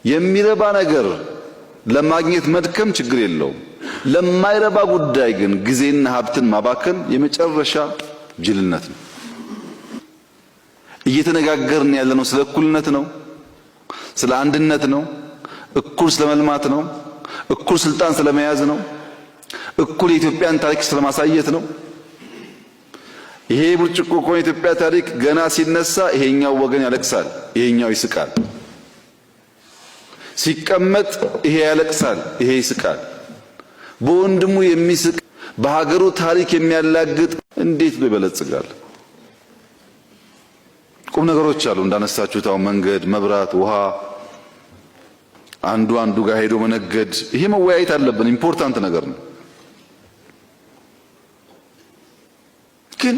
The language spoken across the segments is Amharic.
የሚረባ ነገር ለማግኘት መድከም ችግር የለውም። ለማይረባ ጉዳይ ግን ጊዜና ሀብትን ማባከን የመጨረሻ ጅልነት ነው። እየተነጋገርን ያለነው ስለ እኩልነት ነው፣ ስለ አንድነት ነው፣ እኩል ስለመልማት ነው፣ እኩል ስልጣን ስለመያዝ ነው፣ እኩል የኢትዮጵያን ታሪክ ስለማሳየት ነው። ይሄ ብርጭቆ እኮ የኢትዮጵያ ታሪክ ገና ሲነሳ ይሄኛው ወገን ያለቅሳል፣ ይሄኛው ይስቃል። ሲቀመጥ ይሄ ያለቅሳል፣ ይሄ ይስቃል። በወንድሙ የሚስቅ በሀገሩ ታሪክ የሚያላግጥ እንዴት ነው ይበለጽጋል? ቁም ነገሮች አሉ እንዳነሳችሁት፣ አሁን መንገድ፣ መብራት፣ ውሃ፣ አንዱ ጋር ሄዶ መነገድ፣ ይሄ መወያየት አለብን። ኢምፖርታንት ነገር ነው። ግን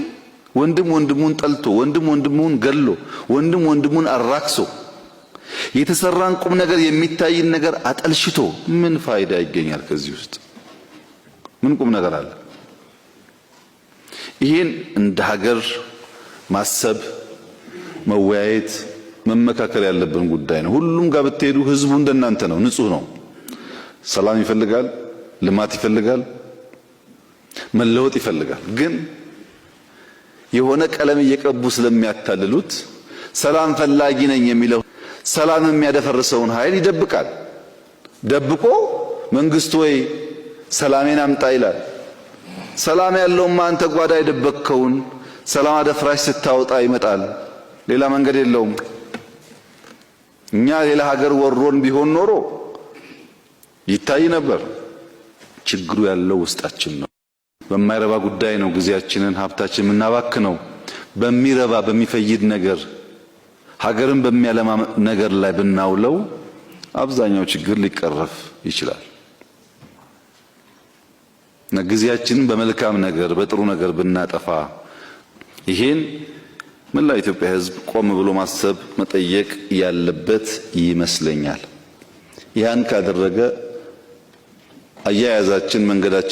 ወንድም ወንድሙን ጠልቶ፣ ወንድም ወንድሙን ገሎ፣ ወንድም ወንድሙን አራክሶ የተሰራን ቁም ነገር የሚታይን ነገር አጠልሽቶ ምን ፋይዳ ይገኛል? ከዚህ ውስጥ ምን ቁም ነገር አለ? ይሄን እንደ ሀገር ማሰብ፣ መወያየት፣ መመካከል ያለብን ጉዳይ ነው። ሁሉም ጋር ብትሄዱ ህዝቡ እንደናንተ ነው፣ ንጹህ ነው። ሰላም ይፈልጋል፣ ልማት ይፈልጋል፣ መለወጥ ይፈልጋል። ግን የሆነ ቀለም እየቀቡ ስለሚያታልሉት ሰላም ፈላጊ ነኝ የሚለው ሰላም የሚያደፈርሰውን ኃይል ይደብቃል። ደብቆ መንግስት ወይ ሰላሜን አምጣ ይላል። ሰላም ያለውማ አንተ ጓዳ የደበቅከውን ሰላም አደፍራሽ ስታወጣ ይመጣል። ሌላ መንገድ የለውም። እኛ ሌላ ሀገር ወሮን ቢሆን ኖሮ ይታይ ነበር። ችግሩ ያለው ውስጣችን ነው። በማይረባ ጉዳይ ነው ጊዜያችንን ሀብታችንን የምናባክነው። በሚረባ በሚፈይድ ነገር ሀገርን በሚያለማ ነገር ላይ ብናውለው አብዛኛው ችግር ሊቀረፍ ይችላል። ጊዜያችንን በመልካም ነገር በጥሩ ነገር ብናጠፋ ይሄን መላ ኢትዮጵያ ሕዝብ ቆም ብሎ ማሰብ መጠየቅ ያለበት ይመስለኛል። ያን ካደረገ አያያዛችን መንገዳችን